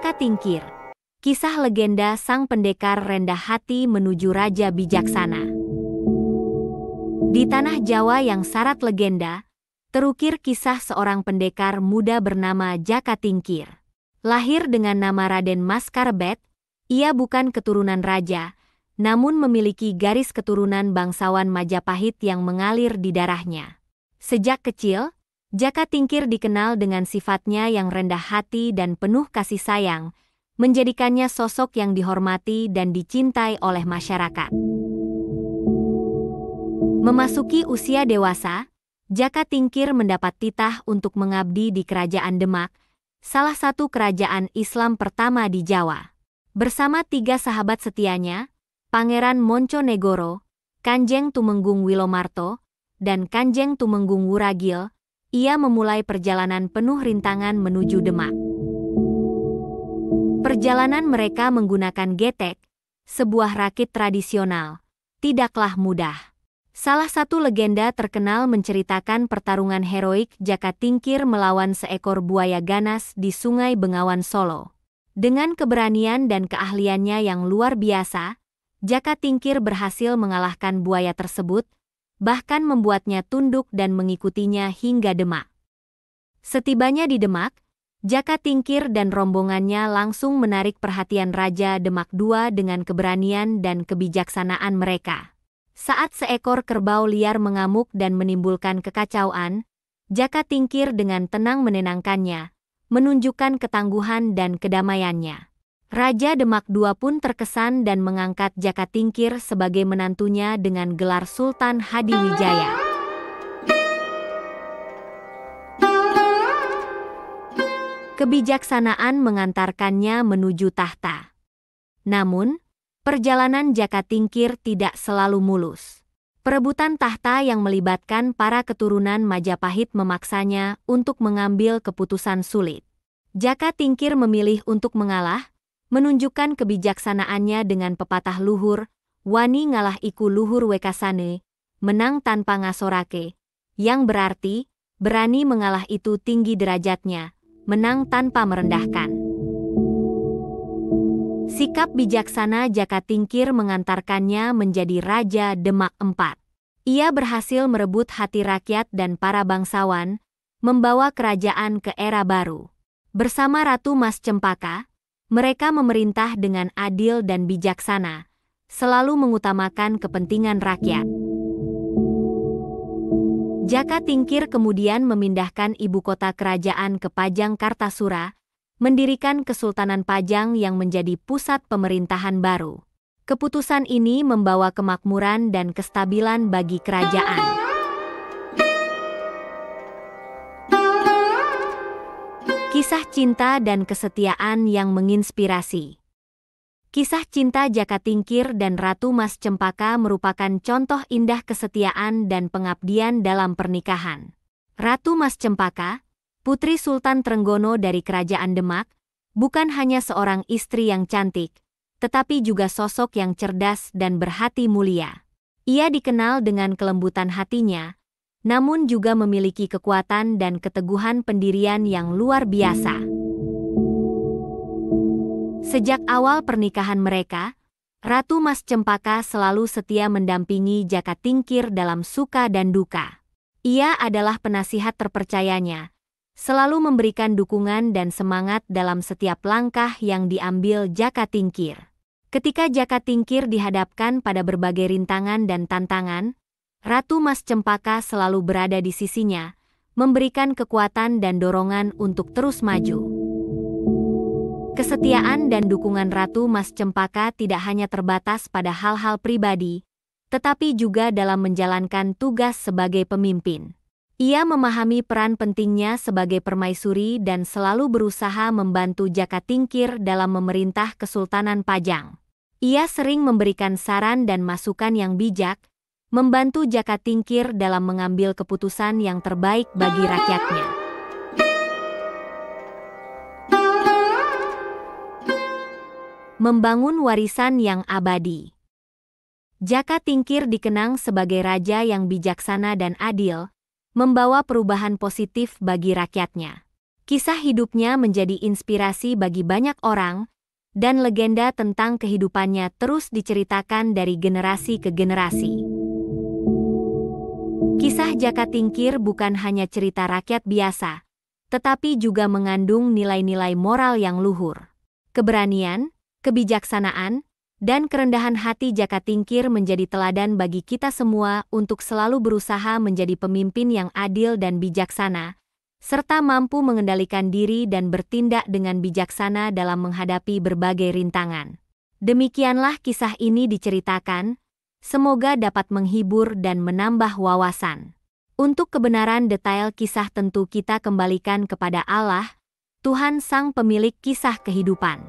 Jaka Tingkir. Kisah legenda sang pendekar rendah hati menuju raja bijaksana. Di tanah Jawa yang syarat legenda, terukir kisah seorang pendekar muda bernama Jaka Tingkir. Lahir dengan nama Raden Mas Karebet, ia bukan keturunan raja, namun memiliki garis keturunan bangsawan Majapahit yang mengalir di darahnya. Sejak kecil, Jaka Tingkir dikenal dengan sifatnya yang rendah hati dan penuh kasih sayang, menjadikannya sosok yang dihormati dan dicintai oleh masyarakat. Memasuki usia dewasa, Jaka Tingkir mendapat titah untuk mengabdi di Kerajaan Demak, salah satu kerajaan Islam pertama di Jawa. Bersama 3 sahabat setianya, Pangeran Monconegoro, Kanjeng Tumenggung Wilomarto, dan Kanjeng Tumenggung Wuragil, ia memulai perjalanan penuh rintangan menuju Demak. Perjalanan mereka menggunakan getek, sebuah rakit tradisional, tidaklah mudah. Salah satu legenda terkenal menceritakan pertarungan heroik Jaka Tingkir melawan seekor buaya ganas di Sungai Bengawan Solo. Dengan keberanian dan keahliannya yang luar biasa, Jaka Tingkir berhasil mengalahkan buaya tersebut, bahkan membuatnya tunduk dan mengikutinya hingga Demak. Setibanya di Demak, Jaka Tingkir dan rombongannya langsung menarik perhatian Raja Demak II dengan keberanian dan kebijaksanaan mereka. Saat seekor kerbau liar mengamuk dan menimbulkan kekacauan, Jaka Tingkir dengan tenang menenangkannya, menunjukkan ketangguhan dan kedamaiannya. Raja Demak II pun terkesan dan mengangkat Jaka Tingkir sebagai menantunya dengan gelar Sultan Hadiwijaya. Kebijaksanaan mengantarkannya menuju tahta. Namun, perjalanan Jaka Tingkir tidak selalu mulus. Perebutan tahta yang melibatkan para keturunan Majapahit memaksanya untuk mengambil keputusan sulit. Jaka Tingkir memilih untuk mengalah, menunjukkan kebijaksanaannya dengan pepatah luhur, wani ngalah iku luhur wekasane, menang tanpa ngasorake, yang berarti, berani mengalah itu tinggi derajatnya, menang tanpa merendahkan. Sikap bijaksana Jaka Tingkir mengantarkannya menjadi Raja Demak IV. Ia berhasil merebut hati rakyat dan para bangsawan, membawa kerajaan ke era baru. Bersama Ratu Mas Cempaka, mereka memerintah dengan adil dan bijaksana, selalu mengutamakan kepentingan rakyat. Jaka Tingkir kemudian memindahkan ibu kota kerajaan ke Pajang Kartasura, mendirikan Kesultanan Pajang yang menjadi pusat pemerintahan baru. Keputusan ini membawa kemakmuran dan kestabilan bagi kerajaan. Kisah cinta dan kesetiaan yang menginspirasi. Kisah cinta Jaka Tingkir dan Ratu Mas Cempaka merupakan contoh indah kesetiaan dan pengabdian dalam pernikahan. Ratu Mas Cempaka, putri Sultan Trenggono dari Kerajaan Demak, bukan hanya seorang istri yang cantik, tetapi juga sosok yang cerdas dan berhati mulia. Ia dikenal dengan kelembutan hatinya, namun juga memiliki kekuatan dan keteguhan pendirian yang luar biasa. Sejak awal pernikahan mereka, Ratu Mas Cempaka selalu setia mendampingi Jaka Tingkir dalam suka dan duka. Ia adalah penasihat terpercayanya, selalu memberikan dukungan dan semangat dalam setiap langkah yang diambil Jaka Tingkir. Ketika Jaka Tingkir dihadapkan pada berbagai rintangan dan tantangan, Ratu Mas Cempaka selalu berada di sisinya, memberikan kekuatan dan dorongan untuk terus maju. Kesetiaan dan dukungan Ratu Mas Cempaka tidak hanya terbatas pada hal-hal pribadi, tetapi juga dalam menjalankan tugas sebagai pemimpin. Ia memahami peran pentingnya sebagai permaisuri dan selalu berusaha membantu Jaka Tingkir dalam memerintah Kesultanan Pajang. Ia sering memberikan saran dan masukan yang bijak, membantu Jaka Tingkir dalam mengambil keputusan yang terbaik bagi rakyatnya. Membangun warisan yang abadi. Jaka Tingkir dikenang sebagai raja yang bijaksana dan adil, membawa perubahan positif bagi rakyatnya. Kisah hidupnya menjadi inspirasi bagi banyak orang, dan legenda tentang kehidupannya terus diceritakan dari generasi ke generasi. Kisah Jaka Tingkir bukan hanya cerita rakyat biasa, tetapi juga mengandung nilai-nilai moral yang luhur. Keberanian, kebijaksanaan, dan kerendahan hati Jaka Tingkir menjadi teladan bagi kita semua untuk selalu berusaha menjadi pemimpin yang adil dan bijaksana, serta mampu mengendalikan diri dan bertindak dengan bijaksana dalam menghadapi berbagai rintangan. Demikianlah kisah ini diceritakan, semoga dapat menghibur dan menambah wawasan. Untuk kebenaran detail kisah tentu kita kembalikan kepada Allah, Tuhan Sang Pemilik Kisah Kehidupan.